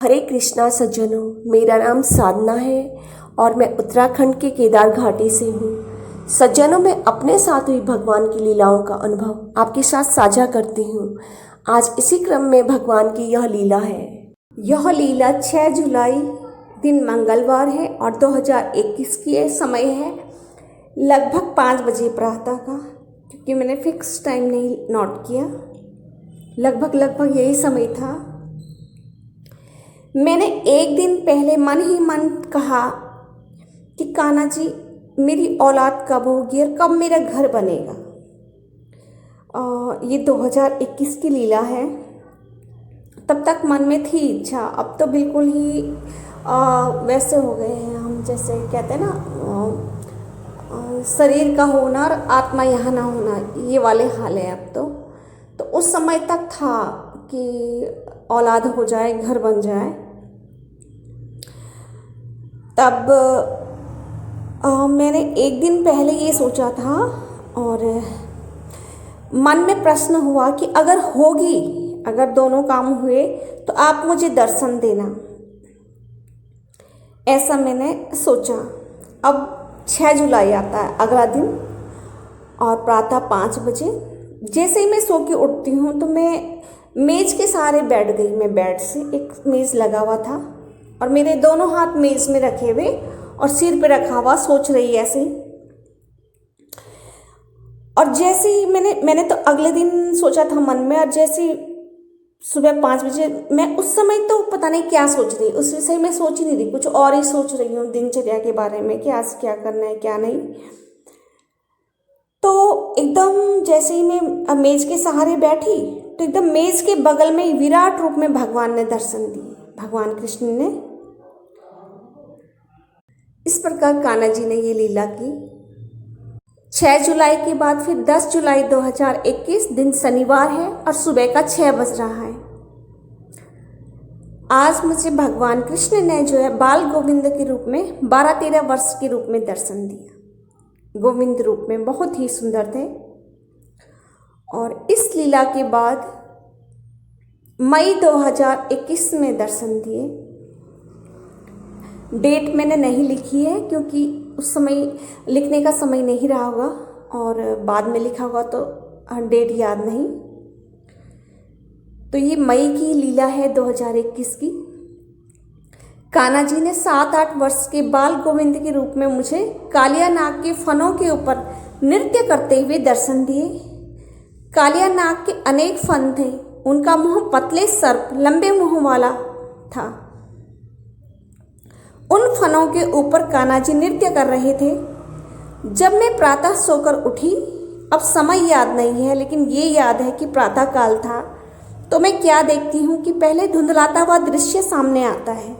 हरे कृष्णा सज्जनों, मेरा नाम साधना है और मैं उत्तराखंड के केदार घाटी से हूँ। सज्जनों, मैं अपने साथ हुई भगवान की लीलाओं का अनुभव आपके साथ साझा करती हूँ। आज इसी क्रम में भगवान की यह लीला है। यह लीला 6 जुलाई दिन मंगलवार है और 2021 की ये समय है लगभग 5 बजे प्रातः का, क्योंकि मैंने फिक्स टाइम नहीं नोट किया। लगभग यही समय था। मैंने एक दिन पहले मन ही मन कहा कि कान्हा जी, मेरी औलाद कब होगी और कब मेरा घर बनेगा। ये 2021 की लीला है। तब तक मन में थी इच्छा, अब तो बिल्कुल ही वैसे हो गए हैं हम, जैसे कहते हैं ना, शरीर का होना और आत्मा यहाँ ना होना, ये वाले हाल है अब तो उस समय तक था कि औलाद हो जाए, घर बन जाए। तब मैंने एक दिन पहले ये सोचा था और मन में प्रश्न हुआ कि अगर होगी, अगर दोनों काम हुए तो आप मुझे दर्शन देना, ऐसा मैंने सोचा। अब 6 जुलाई आता है अगला दिन और प्रातः 5 बजे जैसे ही मैं सो के उठती हूँ तो मैं मेज़ के सहारे बैठ गई। मैं बेड से, एक मेज़ लगा हुआ था और मेरे दोनों हाथ मेज़ में रखे हुए और सिर पे रखा हुआ, सोच रही ऐसे ही। और जैसे ही मैंने तो अगले दिन सोचा था मन में, और जैसे ही सुबह 5 बजे, मैं उस समय तो पता नहीं क्या सोच रही, उस विषय में सोच ही नहीं रही, कुछ और ही सोच रही हूँ दिनचर्या के बारे में कि आज क्या करना है क्या नहीं। तो एकदम जैसे ही मैं मेज़ के सहारे बैठी तो एकदम मेज़ के बगल में विराट रूप में भगवान ने दर्शन दिए, भगवान कृष्ण ने। इस प्रकार कान्हा जी ने ये लीला की। 6 जुलाई के बाद फिर 10 जुलाई 2021 दिन शनिवार है और सुबह का 6 बज रहा है। आज मुझे भगवान कृष्ण ने जो है बाल गोविंद के रूप में 12-13 वर्ष के रूप में दर्शन दिया। गोविंद रूप में बहुत ही सुंदर थे। और इस लीला के बाद मई 2021 में दर्शन दिए। डेट मैंने नहीं लिखी है क्योंकि उस समय लिखने का समय नहीं रहा होगा और बाद में लिखा होगा तो डेट याद नहीं। तो ये मई की लीला है 2021 की। कान्हा जी ने 7-8 वर्ष के बाल गोविंद के रूप में मुझे कालिया नाग के फनों के ऊपर नृत्य करते हुए दर्शन दिए। कालिया नाग के अनेक फन थे, उनका मुंह पतले सर्प लंबे मुंह वाला था। उन फनों के ऊपर कान्हा जी नृत्य कर रहे थे। जब मैं प्रातः सोकर उठी, अब समय याद नहीं है लेकिन ये याद है कि प्रातः काल था, तो मैं क्या देखती हूँ कि पहले धुंधलाता हुआ दृश्य सामने आता है,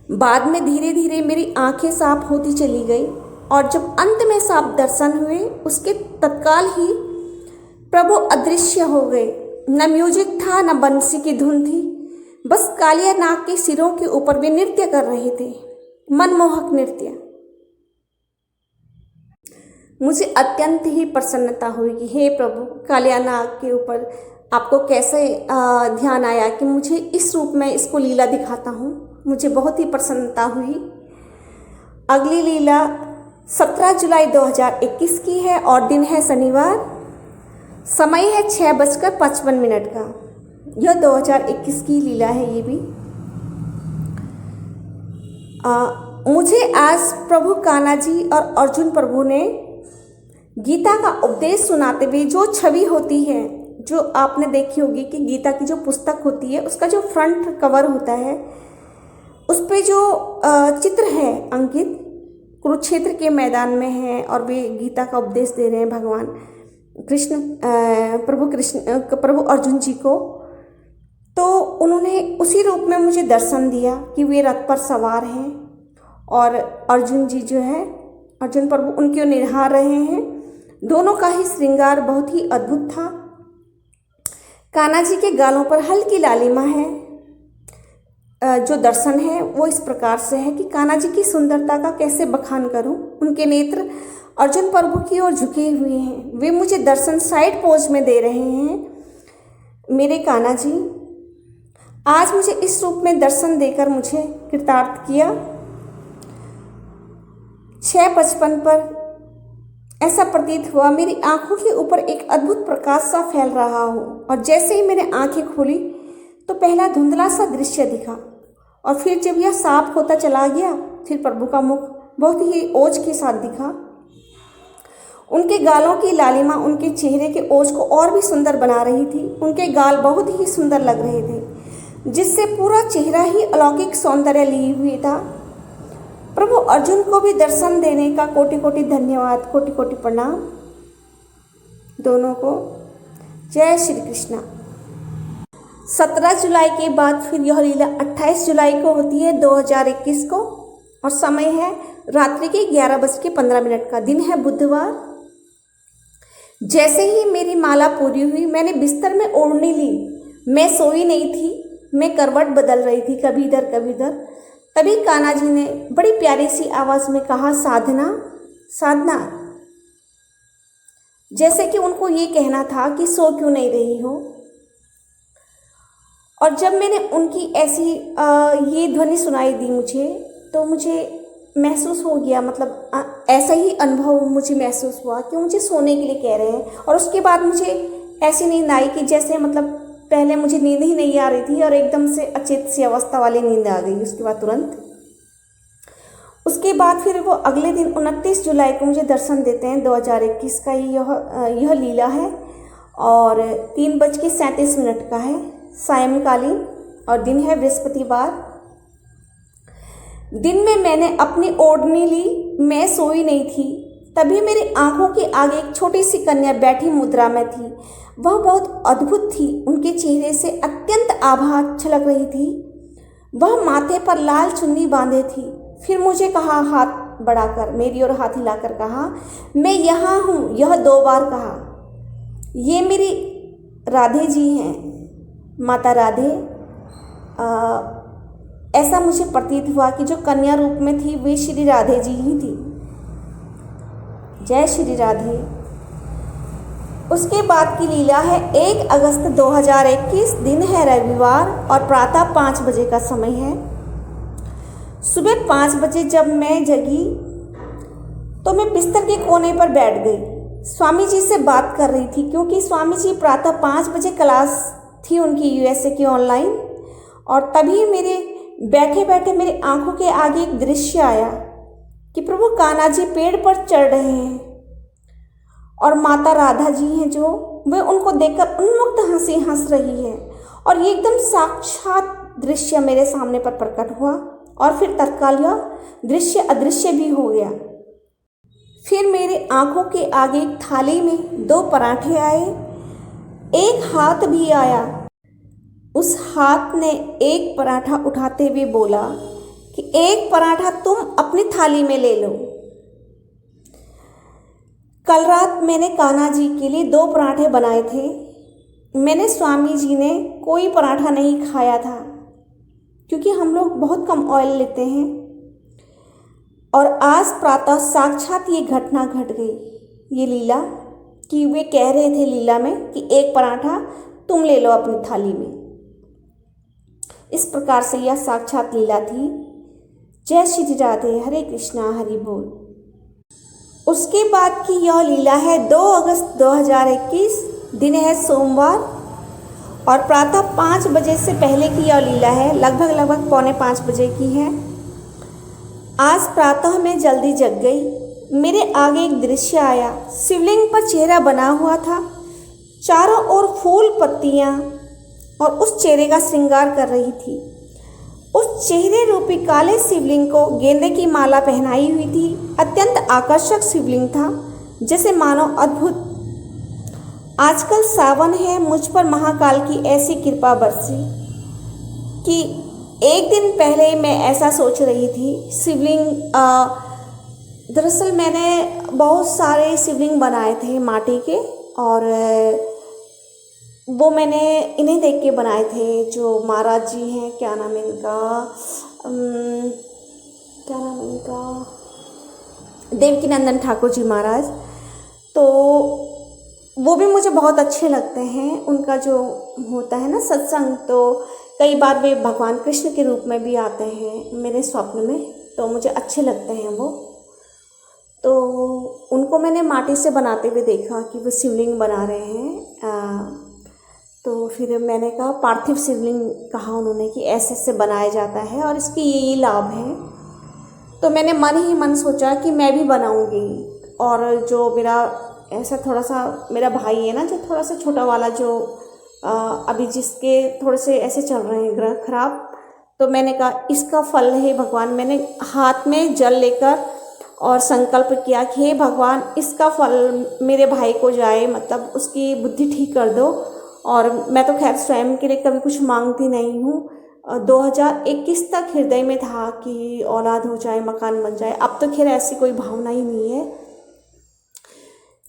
बाद में धीरे धीरे मेरी आंखें साफ होती चली गई और जब अंत में साफ दर्शन हुए उसके तत्काल ही प्रभु अदृश्य हो गए। न म्यूजिक था, न बंसी की धुन थी, बस कालिया नाग के सिरों के ऊपर वे नृत्य कर रहे थे, मनमोहक नृत्य। मुझे अत्यंत ही प्रसन्नता हुई कि हे प्रभु, कालिया नाग के ऊपर आपको कैसे ध्यान आया कि मुझे इस रूप में इसको लीला दिखाता हूँ। मुझे बहुत ही प्रसन्नता हुई। अगली लीला 17 जुलाई 2021 की है और दिन है शनिवार। समय है 6:55 का। यह 2021 की लीला है। ये भी मुझे आज प्रभु कान्हा जी और अर्जुन प्रभु ने गीता का उपदेश सुनाते हुए जो छवि होती है, जो आपने देखी होगी कि गीता की जो पुस्तक होती है उसका जो फ्रंट कवर होता है उस पे जो चित्र है अंकित, कुरुक्षेत्र के मैदान में है और वे गीता का उपदेश दे रहे हैं भगवान कृष्ण, प्रभु अर्जुन जी को। तो उन्होंने उसी रूप में मुझे दर्शन दिया कि वे रथ पर सवार हैं और अर्जुन जी जो है, अर्जुन प्रभु उनके निहार रहे हैं। दोनों का ही श्रृंगार बहुत ही अद्भुत था। कान्हा जी के गालों पर हल्की लालिमा है। जो दर्शन है वो इस प्रकार से है कि कान्हा जी की सुंदरता का कैसे बखान करूं। उनके नेत्र अर्जुन प्रभु की ओर झुके हुए हैं। वे मुझे दर्शन साइड पोज में दे रहे हैं। मेरे कान्हा जी, आज मुझे इस रूप में दर्शन देकर मुझे कृतार्थ किया। 6:55 पर ऐसा प्रतीत हुआ मेरी आंखों के ऊपर एक अद्भुत प्रकाश सा फैल रहा हो, और जैसे ही मैंने आंखें खोली तो पहला धुंधला सा दृश्य दिखा, और फिर जब यह साफ होता चला गया, फिर प्रभु का मुख बहुत ही ओज के साथ दिखा। उनके गालों की लालिमा उनके चेहरे के ओज को और भी सुंदर बना रही थी। उनके गाल बहुत ही सुंदर लग रहे थे, जिससे पूरा चेहरा ही अलौकिक सौंदर्य लिए हुए था। प्रभु अर्जुन को भी दर्शन देने का कोटि कोटि धन्यवाद, कोटि कोटि प्रणाम दोनों को। जय श्री कृष्णा। 17 जुलाई के बाद फिर यह लीला 28 जुलाई को होती है 2021 को, और समय है रात्रि के 11:15 का। दिन है बुधवार। जैसे ही मेरी माला पूरी हुई, मैंने बिस्तर में ओढ़नी ली। मैं सोई नहीं थी, मैं करवट बदल रही थी, कभी इधर कभी इधर। तभी कान्हा जी ने बड़ी प्यारी सी आवाज़ में कहा, साधना साधना, जैसे कि उनको ये कहना था कि सो क्यों नहीं रही हो। और जब मैंने उनकी ऐसी ये ध्वनि सुनाई दी मुझे, तो मुझे महसूस हो गया, मतलब ऐसा ही अनुभव मुझे महसूस हुआ कि मुझे सोने के लिए कह रहे हैं। और उसके बाद मुझे ऐसी नींद आई कि जैसे मतलब पहले मुझे नींद ही नहीं आ रही थी, और एकदम से अचेत सी अवस्था वाली नींद आ गई उसके बाद तुरंत। उसके बाद फिर वो अगले दिन 29 जुलाई को मुझे दर्शन देते हैं। 2021 का यह लीला है, और 3:37 का है सायंकालीन, और दिन है बृहस्पतिवार। दिन में मैंने अपनी ओढ़नी ली, मैं सोई नहीं थी। तभी मेरी आंखों के आगे एक छोटी सी कन्या बैठी मुद्रा में थी। वह बहुत अद्भुत थी। उनके चेहरे से अत्यंत आभा छलक रही थी। वह माथे पर लाल चुन्नी बांधे थी। फिर मुझे कहा, हाथ बढ़ाकर मेरी ओर हाथ हिलाकर कहा, मैं यहाँ हूँ। यह 2 बार कहा। ये मेरी राधे जी हैं, माता राधे। ऐसा मुझे प्रतीत हुआ कि जो कन्या रूप में थी वे श्री राधे जी ही थी। जय श्री राधे। उसके बाद की लीला है 1 अगस्त 2021, दिन है रविवार, और प्रातः 5 बजे का समय है। सुबह 5 बजे जब मैं जगी तो मैं बिस्तर के कोने पर बैठ गई। स्वामी जी से बात कर रही थी, क्योंकि स्वामी जी प्रातः 5 बजे क्लास थी उनकी यूएसए की ऑनलाइन। और तभी मेरे बैठे बैठे मेरी आंखों के आगे एक दृश्य आया कि प्रभु कान्हा जी पेड़ पर चढ़ रहे हैं, और माता राधा जी हैं जो, वे उनको देखकर उन्मुक्त हंसी हंस रही है। और ये एकदम साक्षात दृश्य मेरे सामने पर प्रकट हुआ, और फिर तत्काल यह दृश्य अदृश्य भी हो गया। फिर मेरे आंखों के आगे एक थाली में 2 पराठे आए, एक हाथ भी आया। उस हाथ ने एक पराठा उठाते हुए बोला कि एक पराठा तुम अपनी थाली में ले लो। कल रात मैंने कान्हा जी के लिए 2 पराठे बनाए थे। मैंने स्वामी जी ने कोई पराठा नहीं खाया था, क्योंकि हम लोग बहुत कम ऑयल लेते हैं। और आज प्रातः साक्षात ये घटना घट गई, ये लीला, कि वे कह रहे थे लीला में कि एक पराठा तुम ले लो अपनी थाली में। इस प्रकार से यह साक्षात लीला थी। जय श्री राधे। हरे कृष्णा, हरि बोल। उसके बाद की यह लीला है 2 अगस्त 2021, दिन है सोमवार, और प्रातः 5 बजे से पहले की यह लीला है, लगभग 4:45 बजे की है। आज प्रातः मैं जल्दी जग गई। मेरे आगे एक दृश्य आया। शिवलिंग पर चेहरा बना हुआ था, चारों ओर फूल पत्तियाँ, और उस चेहरे का श्रृंगार कर रही थी। उस चेहरे रूपी काले शिवलिंग को गेंदे की माला पहनाई हुई थी। अत्यंत आकर्षक शिवलिंग था, जैसे मानो अद्भुत। आजकल सावन है, मुझ पर महाकाल की ऐसी कृपा बरसी कि एक दिन पहले मैं ऐसा सोच रही थी। शिवलिंग, दरअसल मैंने बहुत सारे शिवलिंग बनाए थे माटी के, और वो मैंने इन्हें देख के बनाए थे, जो महाराज जी हैं, क्या नाम है इनका, देवकीनंदन ठाकुर जी महाराज। तो वो भी मुझे बहुत अच्छे लगते हैं। उनका जो होता है ना सत्संग, तो कई बार वे भगवान कृष्ण के रूप में भी आते हैं मेरे स्वप्न में, तो मुझे अच्छे लगते हैं वो। तो उनको मैंने माटी से बनाते हुए देखा कि वो शिवलिंग बना रहे हैं। तो फिर मैंने कहा, पार्थिव शिवलिंग कहा उन्होंने कि ऐसे ऐसे बनाया जाता है और इसके ये लाभ हैं। तो मैंने मन ही मन सोचा कि मैं भी बनाऊंगी। और जो मेरा ऐसा थोड़ा सा मेरा भाई है ना, जो थोड़ा सा छोटा वाला, जो अभी जिसके थोड़े से ऐसे चल रहे हैं ग्रह खराब, तो मैंने कहा इसका फल है भगवान। मैंने हाथ में जल लेकर और संकल्प किया कि हे भगवान, इसका फल मेरे भाई को जाए, मतलब उसकी बुद्धि ठीक कर दो। और मैं तो खैर स्वयं के लिए कभी कुछ मांगती नहीं हूँ। 2021 तक हृदय में था कि औलाद हो जाए, मकान बन जाए। अब तो खैर ऐसी कोई भावना ही नहीं है,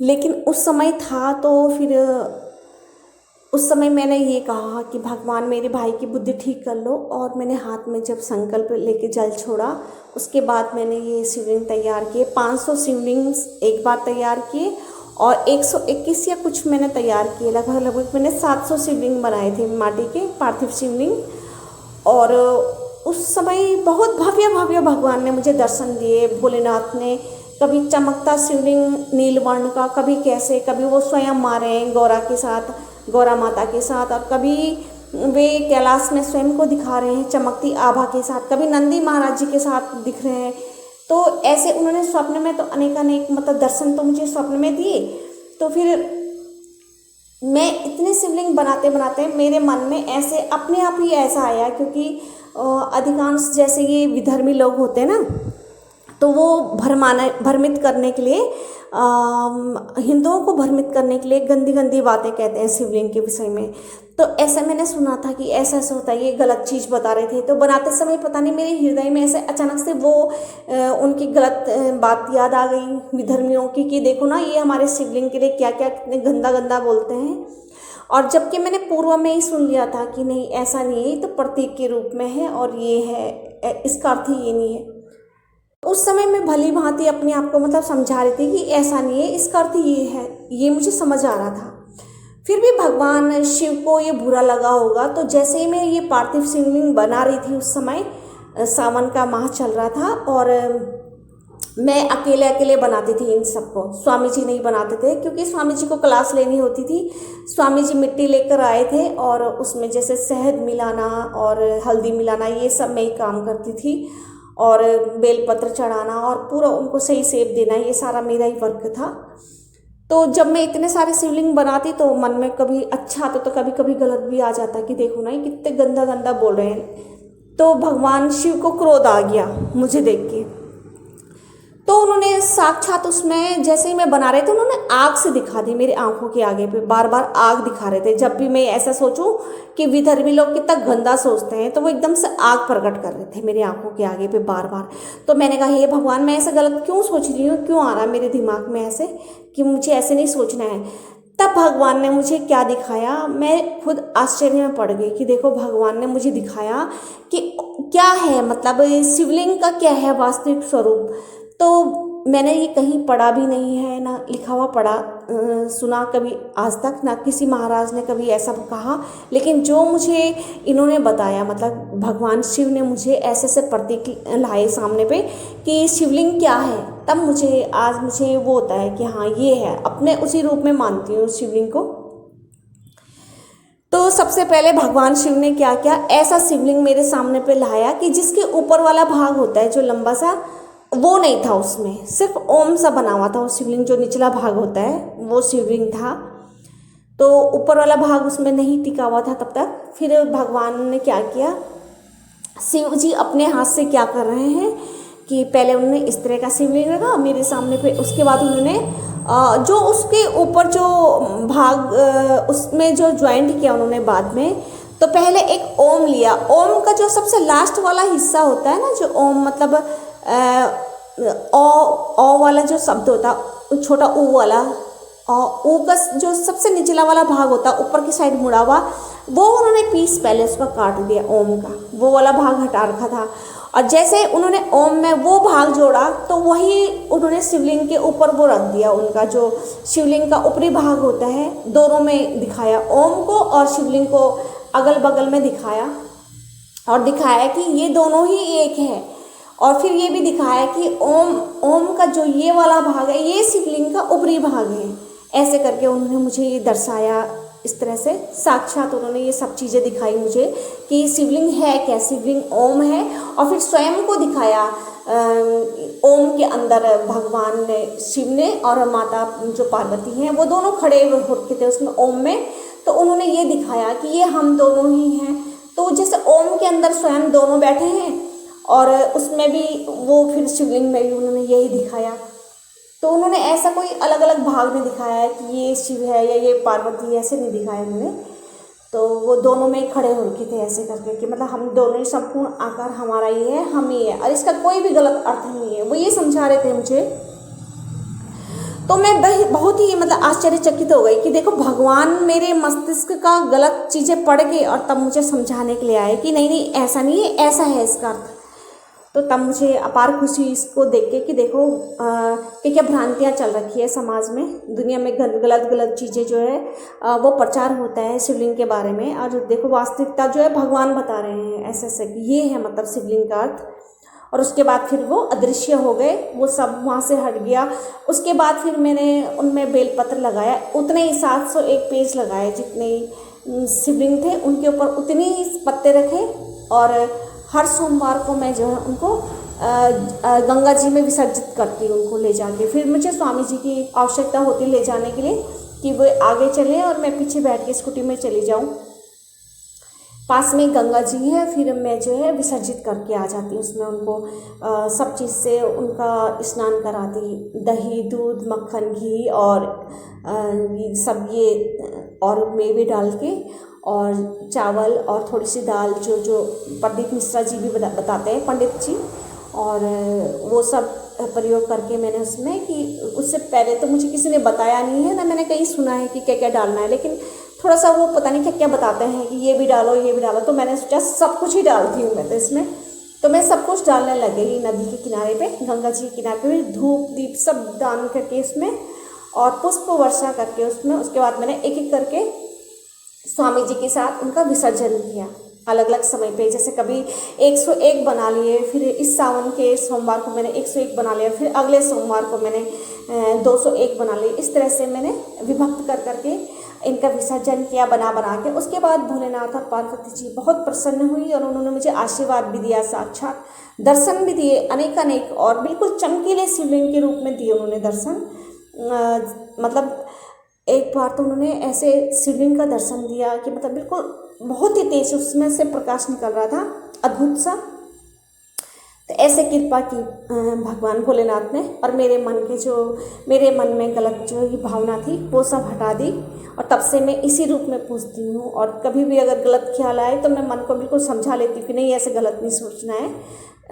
लेकिन उस समय था। तो फिर उस समय मैंने ये कहा कि भगवान मेरे भाई की बुद्धि ठीक कर लो। और मैंने हाथ में जब संकल्प लेके जल छोड़ा, उसके बाद मैंने ये शिवलिंग तैयार किए। 500 शिवलिंग एक बार तैयार किए और 121 या कुछ मैंने तैयार किए। लगभग मैंने 700 शिवलिंग बनाए थे माटी के, पार्थिव शिवलिंग। और उस समय बहुत भव्य भव्य भगवान ने मुझे दर्शन दिए। भोलेनाथ ने कभी चमकता शिवलिंग नीलवर्ण का, कभी कैसे, कभी वो स्वयं मारे हैं गौरा के साथ, गौरा माता के साथ, और कभी वे कैलाश में स्वयं को दिखा रहे हैं चमकती आभा के साथ, कभी नंदी महाराज जी के साथ दिख रहे हैं। तो ऐसे उन्होंने स्वप्न में तो अनेक मतलब दर्शन तो मुझे स्वप्न में दिए। तो फिर मैं इतने शिवलिंग बनाते बनाते मेरे मन में ऐसे अपने आप ही ऐसा आया, क्योंकि अधिकांश जैसे ये विधर्मी लोग होते हैं ना, तो वो भ्रमित करने के लिए, हिंदुओं को भ्रमित करने के लिए गंदी गंदी बातें कहते हैं शिवलिंग के विषय में। तो ऐसा मैंने सुना था कि ऐसा ऐसा होता है, ये गलत चीज़ बता रहे थे। तो बनाते समय पता नहीं मेरे हृदय में ऐसे अचानक से वो उनकी गलत बात याद आ गई विधर्मियों की, कि देखो ना ये हमारे शिवलिंग के लिए क्या क्या कितने गंदा गंदा बोलते हैं। और जबकि मैंने पूर्व में ही सुन लिया था कि नहीं ऐसा नहीं है, तो प्रतीक के रूप में है और ये है, इसका अर्थ ये नहीं है। उस समय मैं भली भांति अपने आप को मतलब समझा रही थी कि ऐसा नहीं है, इसका अर्थ ये है, ये मुझे समझ आ रहा था। फिर भी भगवान शिव को ये बुरा लगा होगा। तो जैसे ही मैं ये पार्थिव शिवलिंग बना रही थी, उस समय सावन का माह चल रहा था और मैं अकेले अकेले बनाती थी इन सबको। स्वामी जी नहीं बनाते थे, क्योंकि स्वामी जी को क्लास लेनी होती थी। स्वामी जी मिट्टी लेकर आए थे और उसमें जैसे शहद मिलाना और हल्दी मिलाना, ये सब मैं ही काम करती थी। और बेलपत्र चढ़ाना और पूरा उनको सही शेप देना, ये सारा मेरा ही वर्क था। तो जब मैं इतने सारे शिवलिंग बनाती तो मन में कभी अच्छा आता तो कभी कभी गलत भी आ जाता कि देखो ना ये कितने गंदा गंदा बोल रहे हैं। तो भगवान शिव को क्रोध आ गया मुझे देख के। तो उन्होंने साक्षात उसमें जैसे ही मैं बना रहे थे, उन्होंने आग से दिखा दी मेरी आंखों के आगे पे, बार बार आग दिखा रहे थे। जब भी मैं ऐसा सोचूं कि विधर्मी लोग कितना गंदा सोचते हैं, तो वो एकदम से आग प्रकट कर रहे थे मेरी आंखों के आगे पे बार बार। तो मैंने कहा हे भगवान, मैं ऐसा गलत क्यों सोच रही हूँ, क्यों आ रहा मेरे दिमाग में ऐसे कि मुझे ऐसे नहीं सोचना है। तब भगवान ने मुझे क्या दिखाया, मैं खुद आश्चर्य में पड़ गई कि देखो भगवान ने मुझे दिखाया कि क्या है, मतलब शिवलिंग का क्या है वास्तविक स्वरूप। तो मैंने ये कहीं पढ़ा भी नहीं है, ना लिखा हुआ पढ़ा सुना कभी आज तक, ना किसी महाराज ने कभी ऐसा कहा। लेकिन जो मुझे इन्होंने बताया, मतलब भगवान शिव ने मुझे ऐसे ऐसे प्रतीक लाए सामने पे कि शिवलिंग क्या है, तब मुझे आज मुझे वो होता है कि हाँ ये है, अपने उसी रूप में मानती हूँ शिवलिंग को। तो सबसे पहले भगवान शिव ने क्या किया, ऐसा शिवलिंग मेरे सामने पे लाया कि जिसके ऊपर वाला भाग होता है जो लंबा सा, वो नहीं था, उसमें सिर्फ ओम सा बना हुआ था वो शिवलिंग। जो निचला भाग होता है वो शिवलिंग था, तो ऊपर वाला भाग उसमें नहीं टिका हुआ था तब तक। फिर भगवान ने क्या किया, शिव जी अपने हाथ से क्या कर रहे हैं कि पहले उन्होंने इस तरह का शिवलिंग रखा मेरे सामने पे, उसके बाद उन्होंने जो उसके ऊपर जो भाग उसमें जो ज्वाइंट किया उन्होंने बाद में। तो पहले एक ओम लिया, ओम का जो सबसे लास्ट वाला हिस्सा होता है ना, जो ओम मतलब ओ वाला जो शब्द होता, छोटा ऊ वाला, ऊ का जो सबसे निचला वाला भाग होता ऊपर की साइड मुड़ा हुआ, वो उन्होंने पीस पहले उसका काट दिया, ओम का वो वाला भाग हटा रखा था। और जैसे उन्होंने ओम में वो भाग जोड़ा, तो वही उन्होंने शिवलिंग के ऊपर वो रख दिया। उनका जो शिवलिंग का ऊपरी भाग होता है, दोनों में दिखाया, ओम को और शिवलिंग को अगल बगल में दिखाया। और दिखाया कि ये दोनों ही एक है। और फिर ये भी दिखाया कि ओम ओम का जो ये वाला भाग है ये शिवलिंग का ऊपरी भाग है। ऐसे करके उन्होंने मुझे ये दर्शाया, इस तरह से साक्षात उन्होंने ये सब चीज़ें दिखाई मुझे कि शिवलिंग है क्या, शिवलिंग ओम है। और फिर स्वयं को दिखाया ओम के अंदर भगवान ने, शिव ने और माता जो पार्वती हैं वो दोनों खड़े होते थे उसमें ओम में। तो उन्होंने ये दिखाया कि ये हम दोनों ही हैं। तो जैसे ओम के अंदर स्वयं दोनों बैठे हैं और उसमें भी वो फिर शिवलिंग में भी उन्होंने यही दिखाया। तो उन्होंने ऐसा कोई अलग अलग भाग नहीं दिखाया है कि ये शिव है या ये पार्वती है, ऐसे नहीं दिखाया उन्होंने। तो वो दोनों में खड़े हो रखे थे ऐसे करके कि मतलब हम दोनों ही संपूर्ण आकार हमारा ही है, हम ही है, और इसका कोई भी गलत अर्थ नहीं है, वो ये समझा रहे थे मुझे। तो मैं बहुत ही मतलब आश्चर्यचकित हो गई कि देखो भगवान मेरे मस्तिष्क का गलत चीज़ें पढ़ के और तब मुझे समझाने के लिए आए कि नहीं नहीं ऐसा नहीं है, ऐसा है इसका अर्थ। तो तब मुझे अपार खुशी हुई इसको देख के कि देखो कि क्या भ्रांतियाँ चल रखी है समाज में, दुनिया में गलत गलत चीज़ें जो है वो प्रचार होता है शिवलिंग के बारे में। और देखो वास्तविकता जो है भगवान बता रहे हैं ऐसे ऐसे कि ये है मतलब शिवलिंग का अर्थ। और उसके बाद फिर वो अदृश्य हो गए, वो सब वहाँ से हट गया। उसके बाद फिर मैंने उनमें बेलपत्र लगाया, उतने ही 701 पेज लगाए जितने ही शिवलिंग थे उनके ऊपर उतने ही पत्ते रखे। और हर सोमवार को मैं जो है उनको गंगा जी में विसर्जित करती हूँ उनको ले जाके। फिर मुझे स्वामी जी की आवश्यकता होती ले जाने के लिए कि वो आगे चले और मैं पीछे बैठ के स्कूटी में चली जाऊँ। पास में गंगा जी है, फिर मैं जो है विसर्जित करके आ जाती हूँ उसमें उनको सब चीज़ से उनका स्नान कराती, दही दूध मक्खन घी और सब ये और मेवे डाल के और चावल और थोड़ी सी दाल जो पंडित मिश्रा जी भी बताते हैं पंडित जी, और वो सब प्रयोग करके मैंने उसमें कि उससे पहले तो मुझे किसी ने बताया नहीं है ना मैंने कहीं सुना है कि क्या क्या डालना है, लेकिन थोड़ा सा वो पता नहीं क्या क्या बताते हैं कि ये भी डालो ये भी डालो। तो मैंने सोचा सब कुछ ही डालती हूँ मैं तो इसमें। तो मैं सब कुछ डालने लग गई नदी के किनारे पे, गंगा जी के किनारे पे धूप दीप सब दान करके इसमें और पुष्प वर्षा करके उसमें। उसके बाद मैंने एक एक करके स्वामी जी के साथ उनका विसर्जन किया अलग अलग समय पे। जैसे कभी 101 बना लिए, फिर इस सावन के सोमवार को मैंने 101 बना लिया, फिर अगले सोमवार को मैंने 201 बना लिए। इस तरह से मैंने विभक्त कर करके इनका विसर्जन किया बना बना के। उसके बाद भोलेनाथ और पार्वती जी बहुत प्रसन्न हुई और उन्होंने मुझे आशीर्वाद भी दिया, साक्षात दर्शन भी दिए अनेक और बिल्कुल चमकीले शिवलिंग के रूप में दिए उन्होंने दर्शन। मतलब एक बार तो उन्होंने ऐसे शिवलिंग का दर्शन दिया कि मतलब बिल्कुल बहुत ही तेज उसमें से प्रकाश निकल रहा था, अद्भुत सा। तो ऐसे कृपा की भगवान भोलेनाथ ने और मेरे मन में गलत जो ये भावना थी वो सब हटा दी। और तब से मैं इसी रूप में पूजती हूँ। और कभी भी अगर गलत ख्याल आए तो मैं मन को बिल्कुल समझा लेती हूँ कि नहीं ऐसे गलत नहीं सोचना है,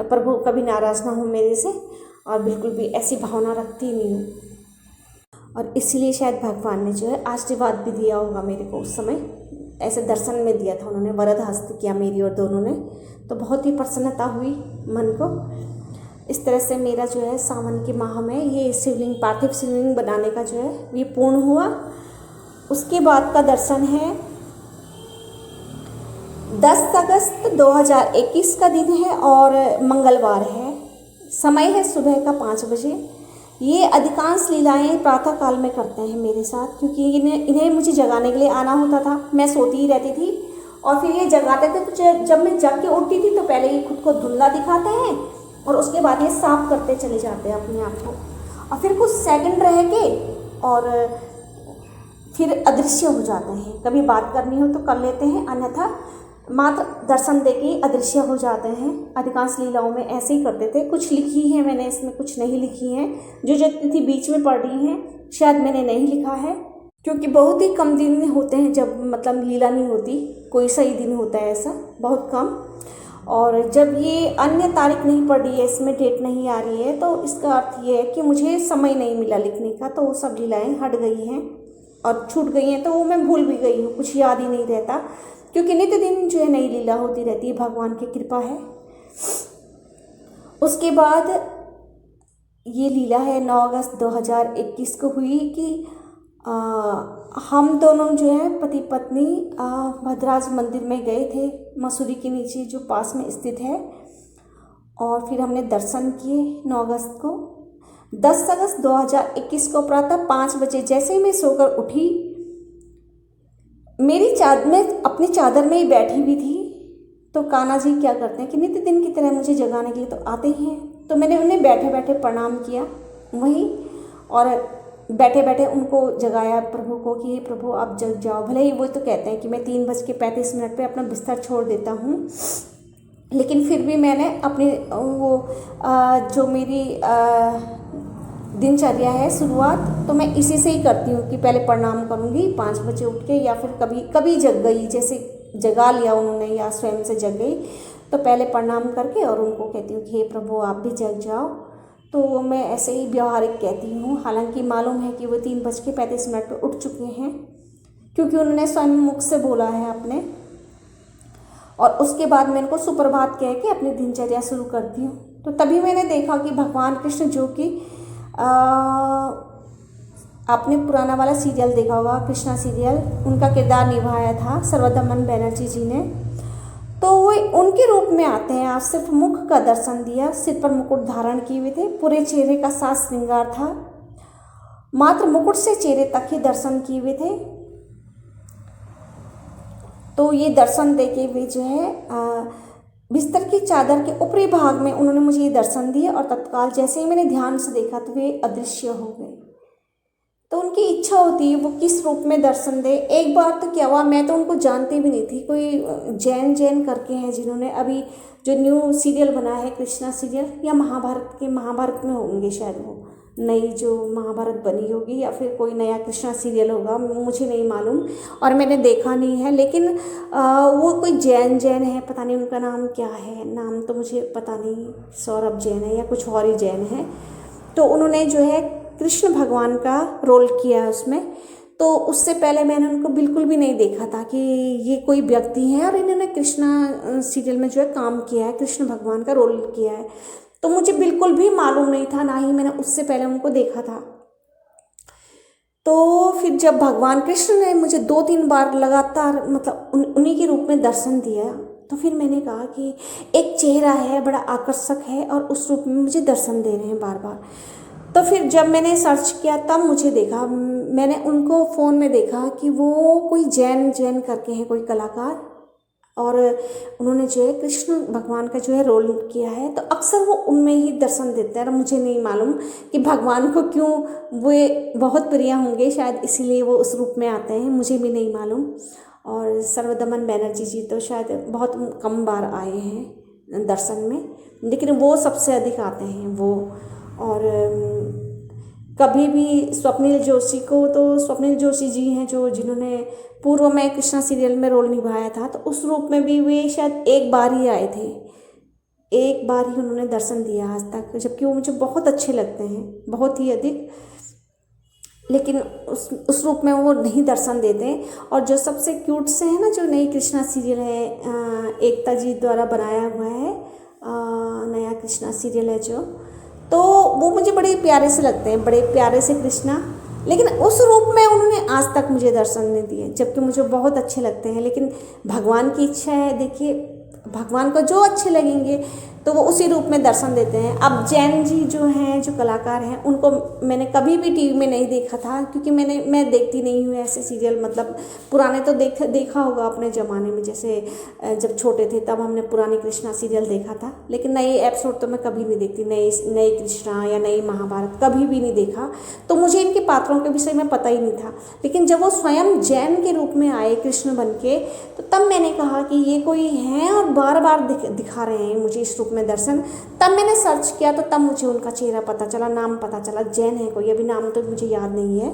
प्रभु कभी नाराज़ ना हो मेरे से, और बिल्कुल भी ऐसी भावना रखती नहीं हूँ। और इसीलिए शायद भगवान ने जो है आशीर्वाद भी दिया होगा मेरे को उस समय, ऐसे दर्शन में दिया था उन्होंने, वरद हस्त किया मेरी और दोनों ने। तो बहुत ही प्रसन्नता हुई मन को। इस तरह से मेरा जो है सावन के माह में ये शिवलिंग, पार्थिव शिवलिंग बनाने का जो है ये पूर्ण हुआ। उसके बाद का दर्शन है 10 अगस्त 2021 का दिन है और मंगलवार है। समय है सुबह का 5 बजे। ये अधिकांश लीलाएं प्रातः काल में करते हैं मेरे साथ, क्योंकि इन्हें मुझे जगाने के लिए आना होता था। मैं सोती ही रहती थी और फिर ये जगाते थे। तो जब मैं जग के उठती थी तो पहले ये खुद को धुंधला दिखाते हैं और उसके बाद ये साफ करते चले जाते हैं अपने आप को, और फिर कुछ सेकंड रह के और फिर अदृश्य हो जाते हैं। कभी बात करनी हो तो कर लेते हैं, अन्यथा मात्र दर्शन देके अदृश्य हो जाते हैं। अधिकांश लीलाओं में ऐसे ही करते थे। कुछ लिखी हैं मैंने इसमें, कुछ नहीं लिखी हैं। जो जितनी थी बीच में पढ़ रही हैं, शायद मैंने नहीं लिखा है, क्योंकि बहुत ही कम दिन होते हैं जब मतलब लीला नहीं होती, कोई सही दिन होता है ऐसा बहुत कम। और जब ये अन्य तारीख नहीं पड़ रही है, इसमें डेट नहीं आ रही है, तो इसका अर्थ ये है कि मुझे समय नहीं मिला लिखने का। तो वो सब लीलाएँ हट गई हैं और छूट गई हैं, तो वो मैं भूल भी गई हूँ, कुछ याद ही नहीं रहता, क्योंकि नित्य दिन जो है नई लीला होती रहती है, भगवान की कृपा है। उसके बाद ये लीला है 9 अगस्त 2021 को हुई कि हम दोनों जो है पति पत्नी भद्राज मंदिर में गए थे, मसूरी के नीचे जो पास में स्थित है। और फिर हमने दर्शन किए 9 अगस्त को। 10 अगस्त 2021 को प्रातः 5 बजे जैसे ही मैं सोकर उठी, मैं अपनी चादर में ही बैठी हुई थी, तो कान्हा जी क्या करते हैं कि नित्य दिन की तरह मुझे जगाने के लिए तो आते ही हैं। तो मैंने उन्हें बैठे बैठे प्रणाम किया वहीं, और बैठे बैठे उनको जगाया प्रभु को कि हे प्रभु आप जग जाओ। भले ही वो तो कहते हैं कि मैं 3:35 पे अपना बिस्तर छोड़ देता हूँ, लेकिन फिर भी मैंने अपनी जो मेरी दिनचर्या है शुरुआत, तो मैं इसी से ही करती हूँ कि पहले प्रणाम करूँगी 5 बजे उठ के, या फिर कभी जग गई, जैसे जगा लिया उन्होंने या स्वयं से जग गई, तो पहले प्रणाम करके और उनको कहती हूँ कि हे प्रभु आप भी जग जाओ। तो मैं ऐसे ही व्यवहारिक कहती हूँ, हालांकि मालूम है कि वो 3:35 पर उठ चुके हैं, क्योंकि उन्होंने स्वयं मुख से बोला है अपने। और उसके बाद मैं उनको सुप्रभात कह के अपनी दिनचर्या शुरू करती हूँ। तो तभी मैंने देखा कि भगवान कृष्ण, जो कि आपने पुराना वाला सीरियल देखा होगा, कृष्णा सीरियल, उनका किरदार निभाया था सर्वदमन बैनर्जी जी ने, तो वो उनके रूप में आते हैं। आज सिर्फ मुख का दर्शन दिया, सिर पर मुकुट धारण किए हुए थे, पूरे चेहरे का साज श्रृंगार था, मात्र मुकुट से चेहरे तक ही दर्शन किए हुए थे। तो ये दर्शन देके हुए जो है बिस्तर की चादर के ऊपरी भाग में उन्होंने मुझे ये दर्शन दिए, और तत्काल जैसे ही मैंने ध्यान से देखा तो वे अदृश्य हो गए। तो उनकी इच्छा होती है वो किस रूप में दर्शन दे। एक बार तो क्या हुआ, मैं तो उनको जानती भी नहीं थी, कोई जैन करके हैं जिन्होंने अभी जो न्यू सीरियल बना है कृष्णा सीरियल, या महाभारत में होंगे शायद, वो नई जो महाभारत बनी होगी, या फिर कोई नया कृष्णा सीरियल होगा, मुझे नहीं मालूम और मैंने देखा नहीं है। लेकिन वो कोई जैन है, पता नहीं उनका नाम क्या है, नाम तो मुझे पता नहीं, सौरभ जैन है या कुछ और ही जैन है। तो उन्होंने जो है कृष्ण भगवान का रोल किया है उसमें। तो उससे पहले मैंने उनको बिल्कुल भी नहीं देखा था कि ये कोई व्यक्ति हैं और इन्होंने कृष्णा सीरियल में जो है काम किया है, कृष्ण भगवान का रोल किया है। तो मुझे बिल्कुल भी मालूम नहीं था, ना ही मैंने उससे पहले उनको देखा था। तो फिर जब भगवान कृष्ण ने मुझे 2-3 बार लगातार मतलब उन्हीं के रूप में दर्शन दिया, तो फिर मैंने कहा कि एक चेहरा है बड़ा आकर्षक है और उस रूप में मुझे दर्शन दे रहे हैं बार बार। तो फिर जब मैंने सर्च किया तब मुझे देखा, मैंने उनको फ़ोन में देखा कि वो कोई जैन करके हैं कोई कलाकार, और उन्होंने जो है कृष्ण भगवान का जो है रोल किया है। तो अक्सर वो उनमें ही दर्शन देते हैं, और मुझे नहीं मालूम कि भगवान को क्यों वे बहुत प्रिय होंगे, शायद इसीलिए वो उस रूप में आते हैं, मुझे भी नहीं मालूम। और सर्वदमन बैनर्जी जी तो शायद बहुत कम बार आए हैं दर्शन में, लेकिन वो सबसे अधिक आते हैं वो। और कभी भी स्वप्निल जोशी जी हैं जिन्होंने पूर्व में कृष्णा सीरियल में रोल निभाया था, तो उस रूप में भी वे शायद एक बार ही आए थे, एक बार ही उन्होंने दर्शन दिया आज तक, जबकि वो मुझे बहुत अच्छे लगते हैं, बहुत ही अधिक। लेकिन उस रूप में वो नहीं दर्शन देते। और जो सबसे क्यूट से है ना, जो नई कृष्णा सीरियल है, एकता जी द्वारा बनाया हुआ है, नया कृष्णा सीरियल है जो, तो वो मुझे बड़े प्यारे से लगते हैं, बड़े प्यारे से कृष्णा। लेकिन उस रूप में उन्होंने आज तक मुझे दर्शन नहीं दिए, जबकि मुझे बहुत अच्छे लगते हैं। लेकिन भगवान की इच्छा है, देखिए भगवान को जो अच्छे लगेंगे तो वो उसी रूप में दर्शन देते हैं। अब जैन जी जो हैं, जो कलाकार हैं, उनको मैंने कभी भी टीवी में नहीं देखा था, क्योंकि मैं देखती नहीं हूँ ऐसे सीरियल। मतलब पुराने तो देखा होगा अपने ज़माने में, जैसे जब छोटे थे तब हमने पुरानी कृष्णा सीरियल देखा था, लेकिन नए एपिसोड तो मैं कभी नहीं देखती, नई कृष्णा या नई महाभारत कभी भी नहीं देखा। तो मुझे इनके पात्रों के विषय में पता ही नहीं था। लेकिन जब वो स्वयं जैन के रूप में आए कृष्ण बन के, तो तब मैंने कहा कि ये कोई हैं और बार बार दिखा रहे हैं मुझे इस रूप में दर्शन। तब मैंने सर्च किया, तो तब मुझे उनका चेहरा पता चला, नाम पता चला, जैन है कोई, अभी नाम तो मुझे याद नहीं है।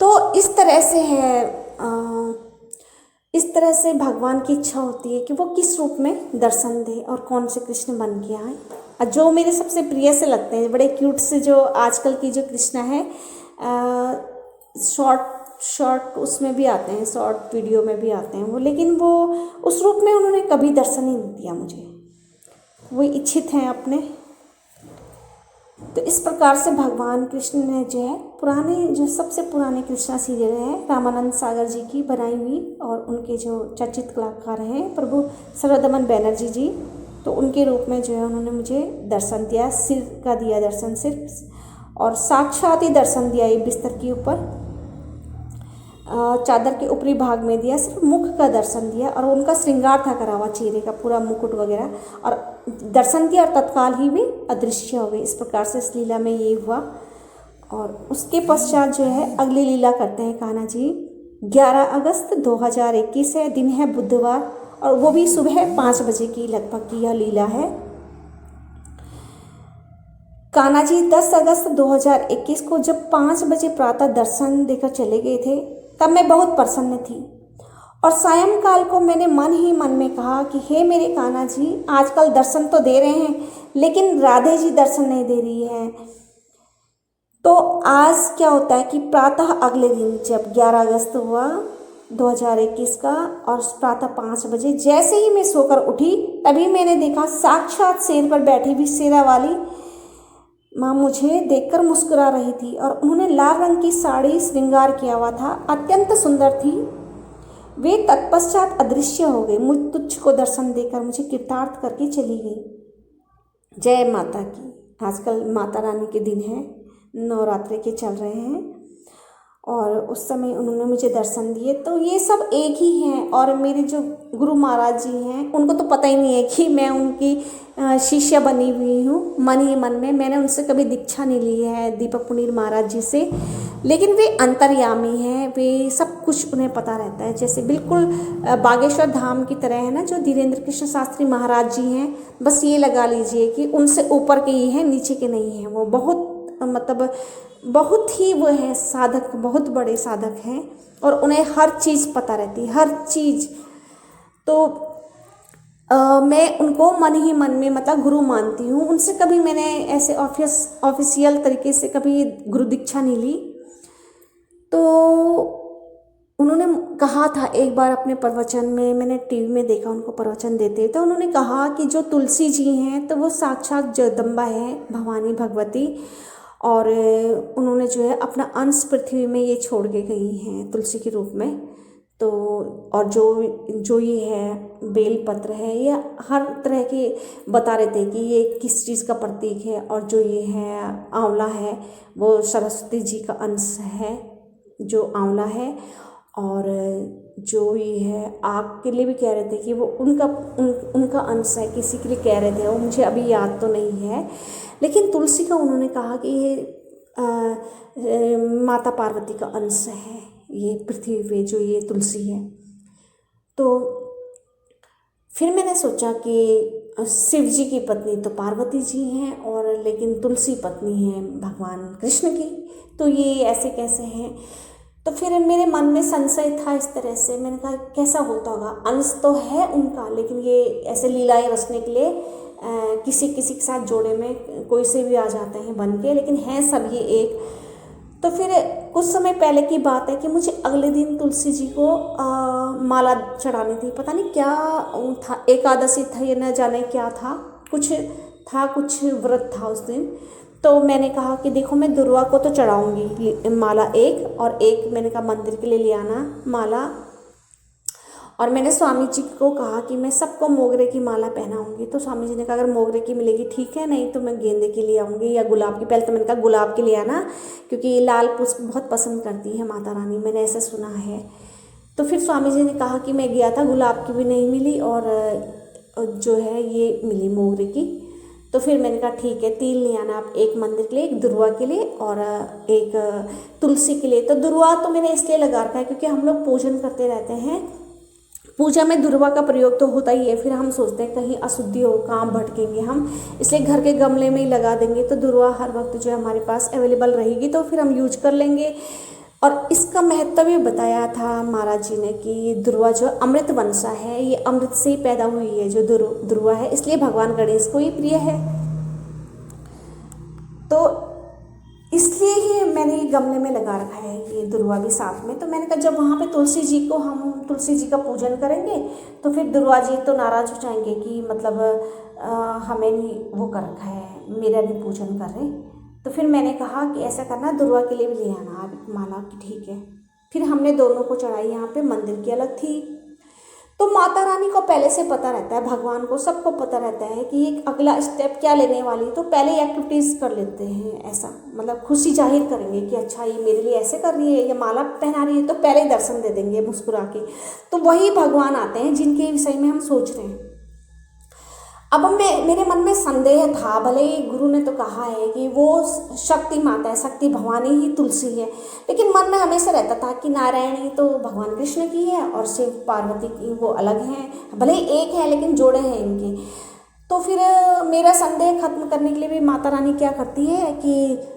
तो इस तरह से है, इस तरह से भगवान की इच्छा होती है कि वो किस रूप में दर्शन दे और कौन से कृष्ण बन के आए। और जो मेरे सबसे प्रिय से लगते हैं, बड़े क्यूट से, जो आजकल की जो कृष्णा है, शॉर्ट उसमें भी आते हैं, शॉर्ट वीडियो में भी आते हैं वो, लेकिन वो उस रूप में उन्होंने कभी दर्शन ही नहीं दिया मुझे। वो इच्छित हैं अपने, तो इस प्रकार से भगवान कृष्ण ने जो है पुराने, जो सबसे पुराने कृष्णा सीरियल है रामानंद सागर जी की बनाई हुई, और उनके जो चर्चित कलाकार हैं प्रभु सर्वदमन बैनर्जी जी, तो उनके रूप में जो है उन्होंने मुझे दर्शन दिया, सिर का दिया दर्शन सिर्फ, और साक्षात ही दर्शन दिया ये बिस्तर के ऊपर, चादर के ऊपरी भाग में दिया, सिर्फ मुख का दर्शन दिया, और उनका श्रृंगार था करा हुआ चेहरे का पूरा मुकुट वगैरह, और दर्शन दिया और तत्काल ही वे अदृश्य हो गए। इस प्रकार से इस लीला में ये हुआ। और उसके पश्चात जो है अगली लीला करते हैं कान्हा जी। 11 अगस्त 2021 है, दिन है बुधवार, और वो भी सुबह 5 बजे की लगभग की यह लीला है। कान्हा जी 10 अगस्त 2021 को जब 5 बजे प्रातः दर्शन देकर चले गए थे, तब मैं बहुत प्रसन्न थी, और सायंकाल को मैंने मन ही मन में कहा कि हे मेरे कान्हा जी, आजकल दर्शन तो दे रहे हैं लेकिन राधे जी दर्शन नहीं दे रही है। तो आज क्या होता है कि प्रातः अगले दिन जब 11 अगस्त हुआ 2021 का, और प्रातः 5 बजे जैसे ही मैं सोकर उठी, तभी मैंने देखा साक्षात शेर पर बैठी हुई शेरा वाली माँ मुझे देखकर मुस्कुरा रही थी, और उन्होंने लाल रंग की साड़ी श्रृंगार किया हुआ था, अत्यंत सुंदर थी। वे तत्पश्चात अदृश्य हो गई, मुझ तुच्छ को दर्शन देकर मुझे कृतार्थ करके चली गई। जय माता की। आजकल माता रानी के दिन हैं, नवरात्रि के चल रहे हैं, और उस समय उन्होंने मुझे दर्शन दिए। तो ये सब एक ही हैं, और मेरे जो गुरु महाराज जी हैं उनको तो पता ही नहीं है कि मैं उनकी शिष्य बनी हुई हूँ। मन ही मन में मैंने उनसे कभी दीक्षा नहीं ली है, दीपक पुनीर महाराज जी से, लेकिन वे अंतर्यामी हैं, वे सब कुछ उन्हें पता रहता है। जैसे बिल्कुल बागेश्वर धाम की तरह है ना, जो धीरेन्द्र कृष्ण शास्त्री महाराज जी हैं, बस ये लगा लीजिए कि उनसे ऊपर के ही हैं, नीचे के नहीं हैं। वो बहुत मतलब बहुत ही वो है साधक, बहुत बड़े साधक हैं, और उन्हें हर चीज़ पता रहती है, हर चीज़। तो मैं उनको मन ही मन में मतलब गुरु मानती हूँ। उनसे कभी मैंने ऐसे ऑफिशियल तरीके से कभी गुरु दीक्षा नहीं ली। तो उन्होंने कहा था एक बार अपने प्रवचन में, मैंने टीवी में देखा उनको प्रवचन देते, तो उन्होंने कहा कि जो तुलसी जी हैं तो वो साक्षात जगदम्बा है, भवानी भगवती, और उन्होंने जो है अपना अंश पृथ्वी में ये छोड़ के गई हैं तुलसी के रूप में। तो और जो ये है बेलपत्र है, ये हर तरह के बता रहे थे कि ये किस चीज़ का प्रतीक है, और जो ये है आंवला है वो सरस्वती जी का अंश है जो आंवला है, और जो ये है आग के लिए भी कह रहे थे कि वो उनका अंश है, किसी के लिए कह रहे थे, वो मुझे अभी याद तो नहीं है। लेकिन तुलसी का उन्होंने कहा कि ये माता पार्वती का अंश है, ये पृथ्वी पे जो ये तुलसी है। तो फिर मैंने सोचा कि शिव जी की पत्नी तो पार्वती जी हैं, और लेकिन तुलसी पत्नी है भगवान कृष्ण की, तो ये ऐसे कैसे हैं। तो फिर मेरे मन में संशय था इस तरह से, मैंने कहा कैसा होता होगा, अंश तो है उनका, लेकिन ये ऐसे लीलाएं रचने के लिए किसी के साथ जोड़े में कोई से भी आ जाते हैं बन के, लेकिन हैं सब ये एक। तो फिर कुछ समय पहले की बात है कि मुझे अगले दिन तुलसी जी को माला चढ़ानी थी, पता नहीं क्या था, एकादशी था ये न जाने क्या था, कुछ व्रत था उस दिन। तो मैंने कहा कि देखो मैं दुर्वा को तो चढ़ाऊँगी माला एक, और एक मैंने कहा मंदिर के लिए ले आना माला, और मैंने स्वामी जी को कहा कि मैं सबको मोगरे की माला पहनाऊंगी। तो स्वामी जी ने कहा अगर मोगरे की मिलेगी ठीक है, नहीं तो मैं गेंदे की ले आऊँगी या गुलाब की। पहले तो मैंने कहा गुलाब की ले आना, क्योंकि लाल पुष्प बहुत पसंद करती है माता रानी, मैंने ऐसा सुना है। तो फिर स्वामी जी ने कहा कि मैं गया था, गुलाब की भी नहीं मिली, और जो है ये मिली मोगरे की। तो फिर मैंने कहा ठीक है 3 ले आना आप, एक मंदिर के लिए, एक दुर्वा के लिए, और एक तुलसी के लिए। तो दुर्वा तो मैंने इसलिए लगा रखा है क्योंकि हम लोग पूजन करते रहते हैं, पूजा में दुर्वा का प्रयोग तो होता ही है। फिर हम सोचते हैं कहीं अशुद्धि हो, काम भटकेंगे हम, इसलिए घर के गमले में ही लगा देंगे। तो दुर्वा हर वक्त जो है हमारे पास अवेलेबल रहेगी, तो फिर हम यूज कर लेंगे। और इसका महत्व भी बताया था महाराज जी ने कि दुर्वा जो अमृत वंशा है, ये अमृत से ही पैदा हुई है जो दुर्वा है, इसलिए भगवान गणेश को ये प्रिय है। तो इसलिए ही मैंने ये गमले में लगा रखा है ये दुर्वा भी साथ में। तो मैंने कहा जब वहाँ पे तुलसी जी का पूजन करेंगे तो फिर दुर्वा जी तो नाराज़ हो जाएंगे कि मतलब हमें नहीं वो कर रखा है, मेरा नहीं पूजन कर रहे। तो फिर मैंने कहा कि ऐसा करना, दुर्वा के लिए भी ले आना आप माला की, ठीक है। फिर हमने दोनों को चढ़ाई। यहाँ पे मंदिर की अलग थी। तो माता रानी को पहले से पता रहता है, भगवान को सबको पता रहता है कि एक अगला स्टेप क्या लेने वाली, तो पहले ही एक्टिविटीज़ कर लेते हैं। ऐसा मतलब खुशी जाहिर करेंगे कि अच्छा ये मेरे लिए ऐसे कर रही है, ये माला पहना रही है, तो पहले ही दर्शन दे देंगे मुस्कुरा के। तो वही भगवान आते हैं जिनके विषय में हम सोच रहे हैं। अब मेरे मन में संदेह था, भले ही गुरु ने तो कहा है कि वो शक्ति माता है, शक्ति भवानी ही तुलसी है, लेकिन मन में हमेशा रहता था कि नारायणी तो भगवान कृष्ण की है और शिव पार्वती की वो अलग हैं, भले ही एक है लेकिन जोड़े हैं इनके। तो फिर मेरा संदेह खत्म करने के लिए भी माता रानी क्या करती है कि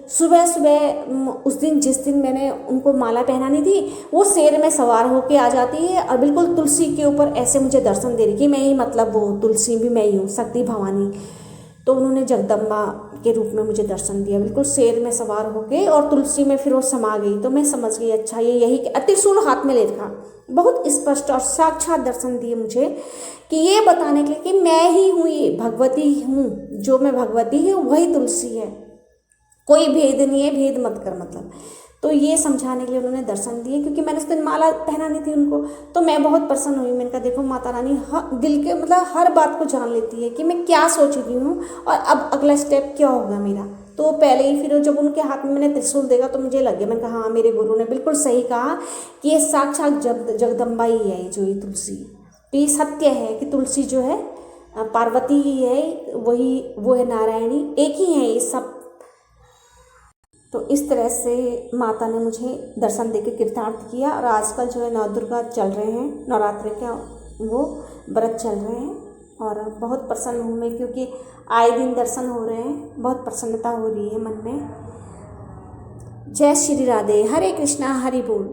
सुबह सुबह उस दिन जिस दिन मैंने उनको माला पहनानी थी, वो शेर में सवार होके आ जाती है और बिल्कुल तुलसी के ऊपर ऐसे मुझे दर्शन दे रही कि मैं ही, मतलब वो तुलसी भी मैं ही हूँ, शक्ति भवानी। तो उन्होंने जगदम्बा के रूप में मुझे दर्शन दिया, बिल्कुल शेर में सवार होके, और तुलसी में फिर वो समा गई। तो मैं समझ गई अच्छा ये यही, त्रिशूल हाथ में ले रखा, बहुत स्पष्ट और साक्षात दर्शन दिए मुझे कि ये बताने के लिए कि मैं ही हूँ, ये भगवती हूँ, जो मैं भगवती हूँ वही तुलसी है, कोई भेद नहीं है, भेद मत कर मतलब। तो ये समझाने के लिए उन्होंने दर्शन दिए, क्योंकि मैंने उस दिन माला पहनानी थी उनको। तो मैं बहुत प्रसन्न हुई। मैंने कहा देखो माता रानी दिल के मतलब हर बात को जान लेती है कि मैं क्या सोच रही हूँ और अब अगला स्टेप क्या होगा मेरा। तो पहले ही फिर जब उनके हाथ में मैंने त्रिशूल देखा तो मुझे लगे, मैंने कहा हाँ मेरे गुरु ने बिल्कुल सही कहा कि ये साक्षात जगदम्बा ही है जो ये तुलसी। तो ये सत्य है कि तुलसी जो है पार्वती ही है, वही वो है नारायणी, एक ही है ये सब। तो इस तरह से माता ने मुझे दर्शन देकर कृतार्थ किया। और आजकल जो है नवदुर्गा चल रहे हैं, नवरात्रि का वो व्रत चल रहे हैं, और बहुत प्रसन्न हूँ मैं क्योंकि आए दिन दर्शन हो रहे हैं, बहुत प्रसन्नता हो रही है मन में। जय श्री राधे, हरे कृष्णा, हरि बोल।